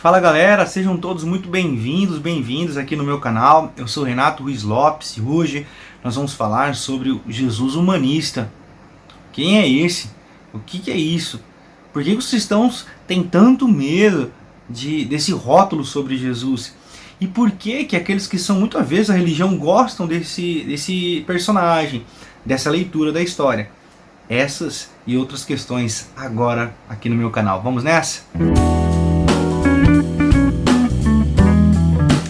Fala galera, sejam todos muito bem-vindos aqui no meu canal. Eu sou Renato Ruiz Lopes e hoje nós vamos falar sobre o Jesus humanista. Quem é esse? O que é isso? Por que os cristãos têm tanto medo desse rótulo sobre Jesus? E por que aqueles que são muito avessos à religião gostam desse personagem, dessa leitura da história? Essas e outras questões agora aqui no meu canal. Vamos nessa?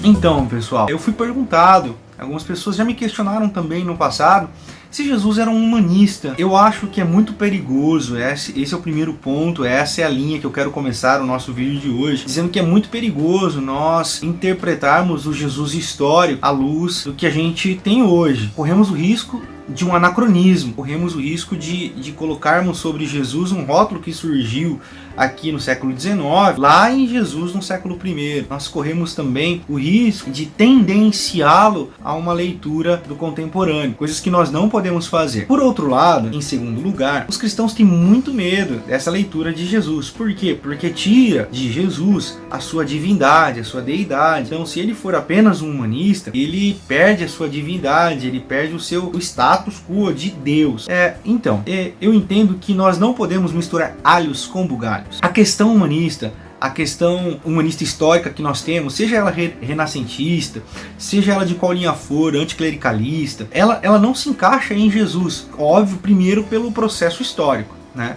Então, pessoal, eu fui perguntado, algumas pessoas já me questionaram também no passado, se Jesus era um humanista. Eu acho que é muito perigoso, esse é o primeiro ponto, essa é a linha que eu quero começar o nosso vídeo de hoje, dizendo que é muito perigoso nós interpretarmos o Jesus histórico à luz do que a gente tem hoje. Corremos o risco de um anacronismo, corremos o risco de colocarmos sobre Jesus um rótulo que surgiu aqui no século XIX, lá em Jesus no século I. Nós corremos também o risco de tendenciá-lo a uma leitura do contemporâneo, coisas que nós não podemos fazer. Por outro lado, em segundo lugar, os cristãos têm muito medo dessa leitura de Jesus. Por quê? Porque tira de Jesus a sua divindade, a sua deidade. Então, se ele for apenas um humanista, ele perde a sua divindade, ele perde o seu status quo de Deus. Então, eu entendo que nós não podemos misturar alhos com bugalhos. A questão humanista, a questão humanista histórica que nós temos, seja ela renascentista, seja ela de qual linha for, anticlericalista, ela não se encaixa em Jesus. Óbvio, primeiro pelo processo histórico, né?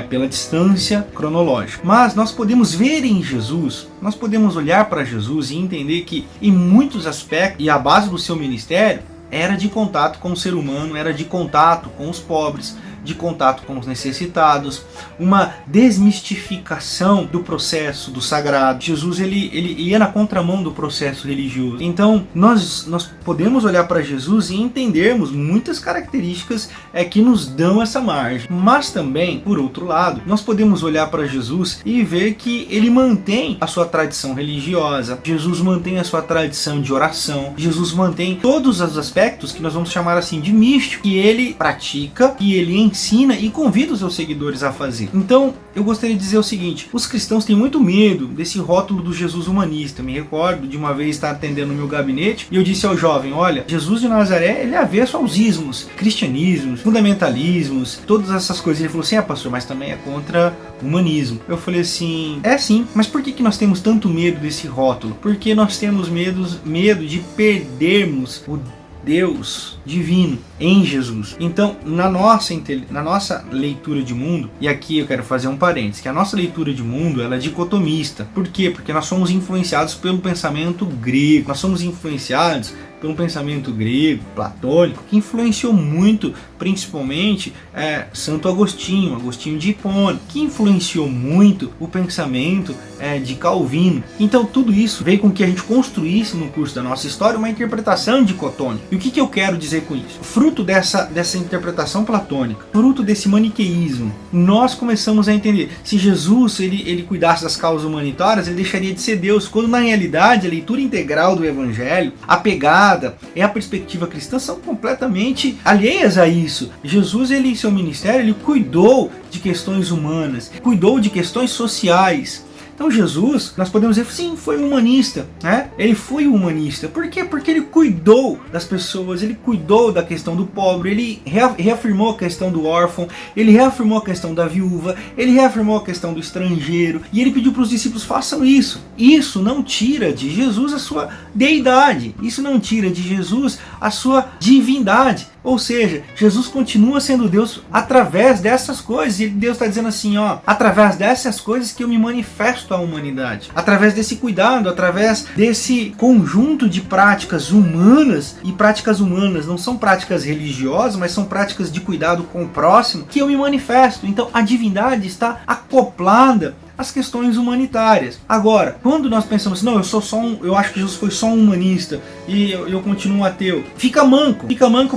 Pela distância cronológica. Mas nós podemos ver em Jesus, nós podemos olhar para Jesus e entender que em muitos aspectos, e a base do seu ministério, era de contato com o ser humano, era de contato com os pobres, de contato com os necessitados, uma desmistificação do processo do sagrado. Jesus ele ia na contramão do processo religioso. Então nós podemos olhar para Jesus e entendermos muitas características que nos dão essa margem. Mas também, por outro lado, nós podemos olhar para Jesus e ver que ele mantém a sua tradição religiosa, Jesus mantém a sua tradição de oração, Jesus mantém todos os aspectos que nós vamos chamar assim de místico, que ele pratica, que ele ensina e convida os seus seguidores a fazer. Então, eu gostaria de dizer o seguinte: os cristãos têm muito medo desse rótulo do Jesus humanista. Me recordo de uma vez estar atendendo no meu gabinete e eu disse ao jovem: olha, Jesus de Nazaré, ele é avesso aos ismos, cristianismos, fundamentalismos, todas essas coisas. Ele falou assim: pastor, mas também é contra o humanismo. Eu falei assim: sim, mas por que nós temos tanto medo desse rótulo? Porque nós temos medo de perdermos o Deus divino em Jesus. Então, na nossa leitura de mundo, e aqui eu quero fazer um parênteses, que a nossa leitura de mundo ela é dicotomista. Por quê? Porque nós somos influenciados pelo pensamento grego, nós somos influenciados pelo pensamento grego, platônico, que influenciou muito, principalmente Santo Agostinho de Hipona, que influenciou muito o pensamento de Calvino. Então tudo isso veio com que a gente construísse no curso da nossa história uma interpretação dicotônica. E o que eu quero dizer com isso? Fruto dessa interpretação platônica, fruto desse maniqueísmo, nós começamos a entender, se Jesus ele cuidasse das causas humanitárias, ele deixaria de ser Deus, quando na realidade a leitura integral do Evangelho, a pegada e a perspectiva cristã são completamente alheias a isso. Jesus, ele em seu ministério, ele cuidou de questões humanas, cuidou de questões sociais. Então Jesus, nós podemos dizer, sim, foi um humanista, né? Ele foi um humanista. Por quê? Porque ele cuidou das pessoas, ele cuidou da questão do pobre, ele reafirmou a questão do órfão, ele reafirmou a questão da viúva, ele reafirmou a questão do estrangeiro, e ele pediu para os discípulos, façam isso. Isso não tira de Jesus a sua deidade, isso não tira de Jesus a sua divindade. Ou seja, Jesus continua sendo Deus através dessas coisas. E Deus está dizendo assim, através dessas coisas que eu me manifesto à humanidade. Através desse cuidado, através desse conjunto de práticas humanas. E práticas humanas não são práticas religiosas, mas são práticas de cuidado com o próximo, que eu me manifesto. Então a divindade está acoplada as questões humanitárias. Agora, quando nós pensamos, não, eu acho que Jesus foi só um humanista e eu continuo ateu, fica manco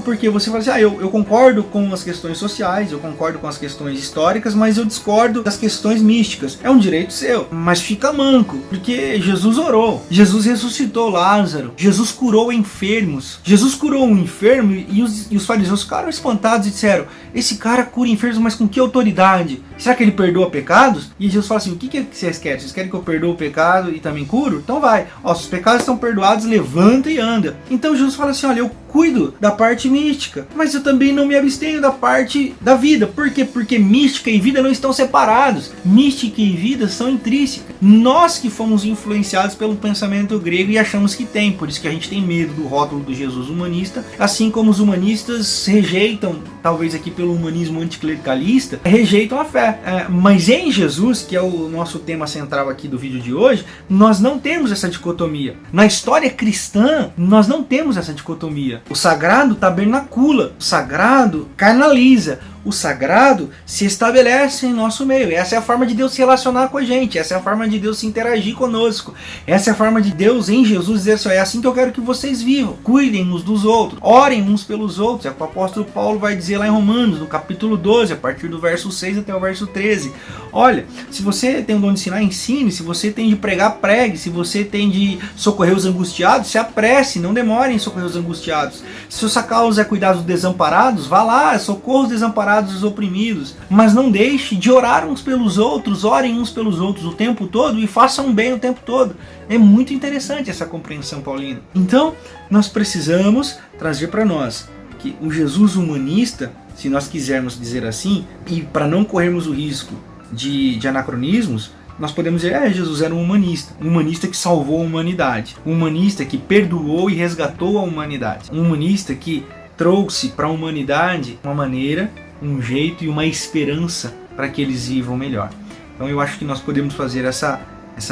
porque você fala assim, eu concordo com as questões sociais, eu concordo com as questões históricas, mas eu discordo das questões místicas. É um direito seu, mas fica manco, porque Jesus orou, Jesus ressuscitou Lázaro, Jesus curou enfermos, Jesus curou um enfermo e os fariseus ficaram espantados e disseram, esse cara cura enfermos, mas com que autoridade? Será que ele perdoa pecados? E Jesus fala assim, assim, o que vocês querem? Vocês querem que eu perdoo o pecado e também curo? Então vai. Ó, se os pecados estão perdoados, levanta e anda. Então Jesus fala assim, olha, eu cuido da parte mística, mas eu também não me abstenho da parte da vida. Por quê? Porque mística e vida não estão separados. Mística e vida são intrínsecas. Nós que fomos influenciados pelo pensamento grego e achamos que tem, por isso que a gente tem medo do rótulo do Jesus humanista, assim como os humanistas rejeitam, talvez aqui pelo humanismo anticlericalista, rejeitam a fé. Mas em Jesus, que é o nosso tema central aqui do vídeo de hoje, nós não temos essa dicotomia. Na história cristã, nós não temos essa dicotomia. O sagrado tabernacula, o sagrado carnaliza, o sagrado se estabelece em nosso meio. Essa é a forma de Deus se relacionar com a gente, essa é a forma de Deus se interagir conosco, essa é a forma de Deus em Jesus dizer assim, é assim que eu quero que vocês vivam, cuidem uns dos outros, orem uns pelos outros. É o que o apóstolo Paulo vai dizer lá em Romanos, no capítulo 12, a partir do verso 6 até o verso 13. Olha, se você tem o dom de ensinar, ensine, se você tem de pregar, pregue, se você tem de socorrer os angustiados, se apresse, não demore em socorrer os angustiados. Se sua causa é cuidar dos desamparados, vá lá, socorra os desamparados, os oprimidos, mas não deixe de orar uns pelos outros, orem uns pelos outros o tempo todo e façam bem o tempo todo. É muito interessante essa compreensão paulina. Então, nós precisamos trazer para nós que o Jesus humanista, se nós quisermos dizer assim, e para não corrermos o risco de anacronismos, nós podemos dizer, Jesus era um humanista que salvou a humanidade, um humanista que perdoou e resgatou a humanidade, um humanista que trouxe para a humanidade uma maneira, um jeito e uma esperança para que eles vivam melhor. Então eu acho que nós podemos fazer essa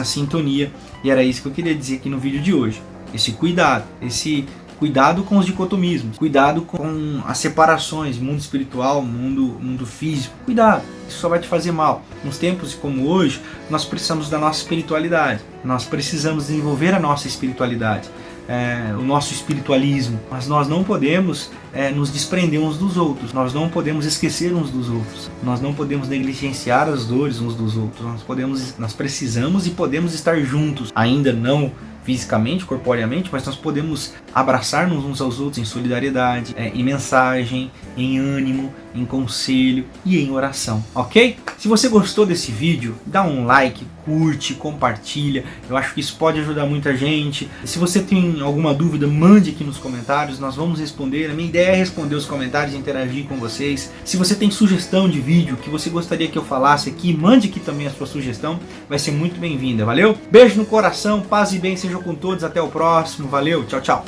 sintonia, e era isso que eu queria dizer aqui no vídeo de hoje. Esse cuidado com os dicotomismos, cuidado com as separações, mundo espiritual, mundo físico. Cuidado, isso só vai te fazer mal. Nos tempos como hoje, nós precisamos da nossa espiritualidade, nós precisamos desenvolver a nossa espiritualidade, o nosso espiritualismo, mas nós não podemos nos desprender uns dos outros, nós não podemos esquecer uns dos outros, nós não podemos negligenciar as dores uns dos outros, nós precisamos e podemos estar juntos, ainda não fisicamente, corporeamente, mas nós podemos abraçar-nos uns aos outros em solidariedade, em mensagem, em ânimo, em conselho e em oração, ok? Se você gostou desse vídeo, dá um like, curte, compartilha, eu acho que isso pode ajudar muita gente. Se você tem alguma dúvida, mande aqui nos comentários, nós vamos responder. A minha ideia é responder os comentários e interagir com vocês. Se você tem sugestão de vídeo que você gostaria que eu falasse aqui, mande aqui também a sua sugestão, vai ser muito bem-vinda, valeu? Beijo no coração, paz e bem sejam com todos, até o próximo, valeu, tchau, tchau!